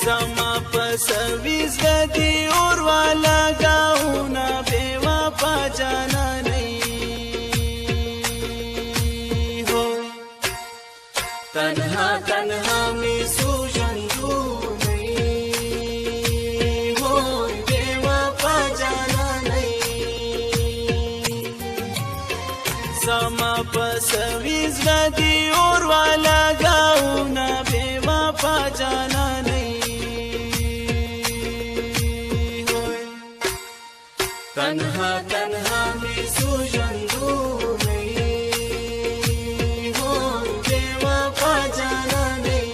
زما پسویز دی اور والا گاؤنا بے وفا جانا نہیں ہو تنہا تنہا میں سوجندو نہیں ہو بے وفا جانا نہیں زما پسویز دی اور والا گاؤنا بے وفا جانا تنہا تنہا میں سوجندو نہیں ہو بے وفا جانا نہیں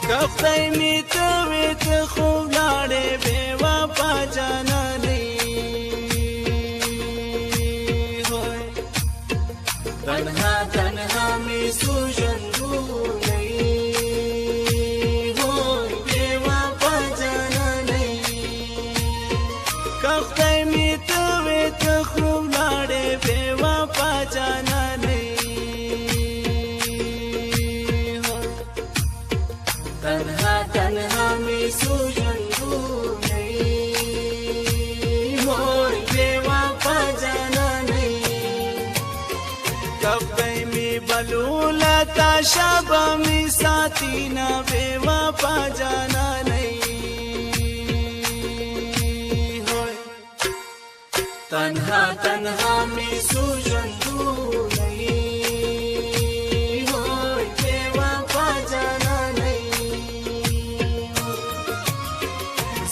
کفتای می توی تو خوب لاړې بے وفا جانا نہیں ہوئے تنہا تنہا میں سوجندو نہیں ہوئے بے وفا جانا نہیں کفتای می توی تو خوب لاړې بے وفا جانا تنہا تنہا میں سوجندو نہیں ہو بے وفا جانا نہیں کبھی میں بلولا تا شب میں ساتھی نہ بے وفا جانا نہیں ہو تنہا تنہا میں سوجندو نہیں ہو بے وفا جانا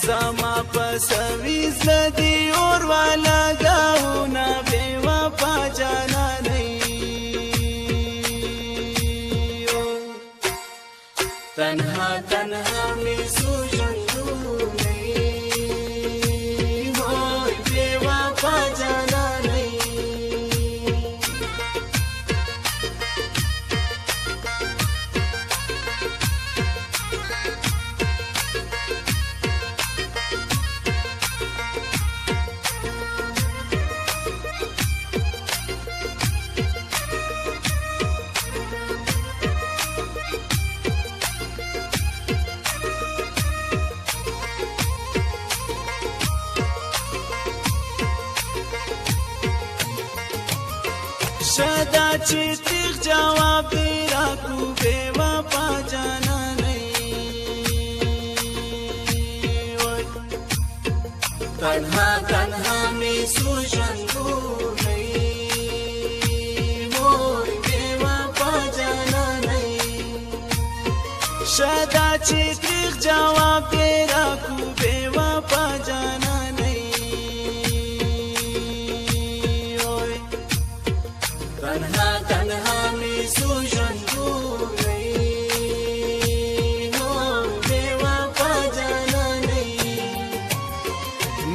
زما پسویز دی اور والا گاؤنا بے وفا جانا نہیں تنہا تنہا میں سوجندو نہیں ہو بے وفا جانا نہیں شدا چې تیغ جواب دی راکو بے وفا جانا نہیں تنہا تنہا میں سوجندو نہیں ہو بے وفا جانا نہیں شدا چې تیغ جواب دی راکو بے وفا جانا تنہا تنہا میں سوجندو نہیں ہو بے وفا جانا نہیں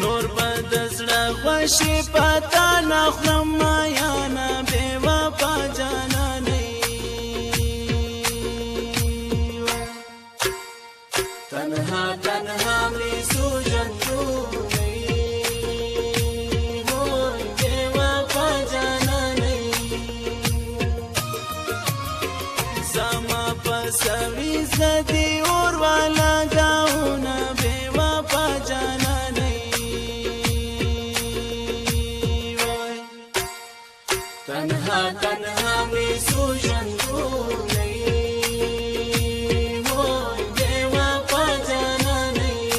نور بدزړه خوشی پتا نخلم مایانا بے وفا جانا نہیں تنہا تنہا میں سوجندو پسویز دی اور والا گاؤنا بے وفا جانا نہیں تنہا تنہا میں سوجندو نہیں ہو بے وفا جانا نہیں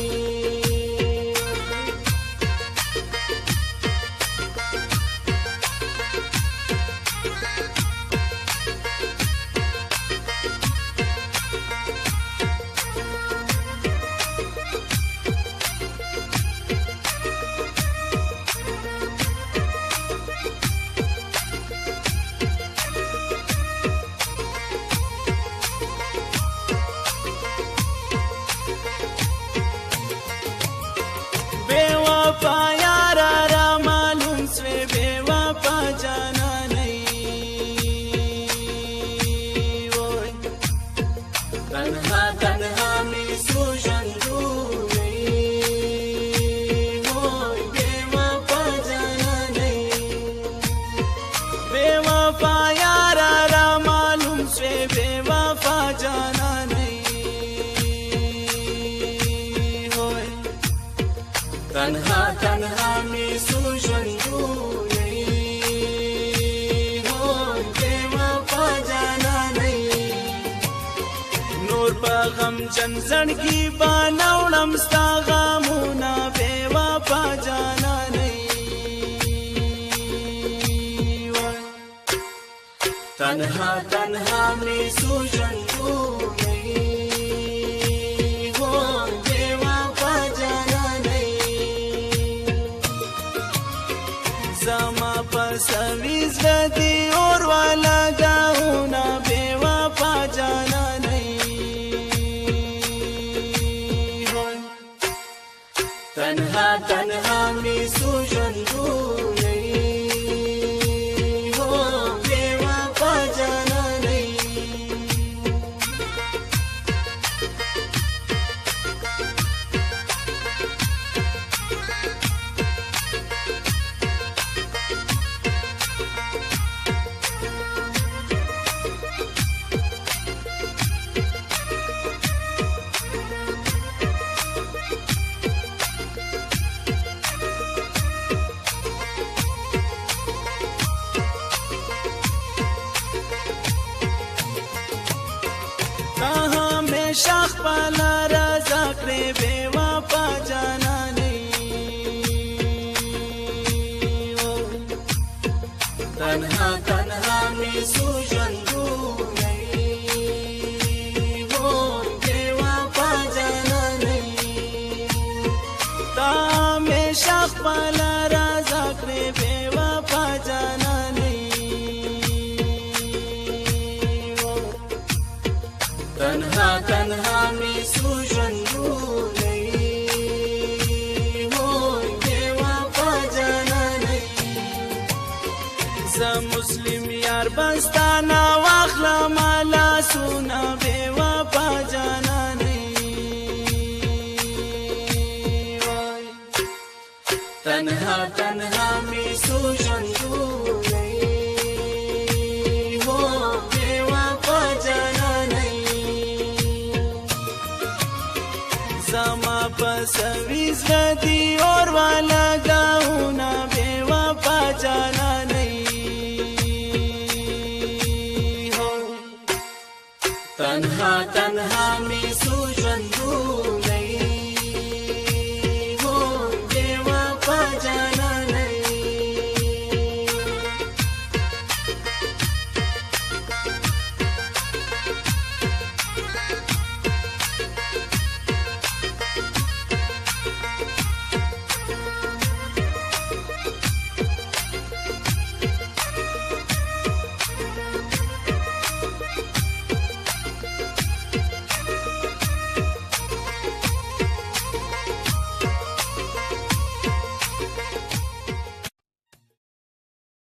बेवफा यारा रा मालूम स्वे बेवफा जाना नहीं ओए तन्हा तन्हा में सूजन बेवफा यारा रा मालूम स्वे बेवफा जाना नहीं होए तन्हा तन्हा में सूजन होए बेवफा जाना नहीं नूर पगम चंदन की बानवड़म स्ता गामुना बेवफा जाना तन्हा तन्हा में सूजन नहीं हो बेवफा जाना नहीं जमा पर सवीज गदी और वाला गाऊना बेवफा जाना नहीं हो तन्हा तन्हा में सूजन शख पाला रजा करे बेवफा जाना नहीं तन्हा तन्हा में सूजन नहीं हो बेवफा जाना नहीं तामे शख पाला रजा करे बेवफा जाना तन्हा तन्हा में सूजन नहीं हो बेवफा जाना नहीं ज़ मुस्लिम यार बस्ताना वाखला माला सुना बेवफा जाना नहीं तन्हा तन्हा में सूजन नहीं हो बेवफा जाना जमा पसवीज गदी और वाला गाऊना बेवफा जाना नहीं हो तन्हा तन्हा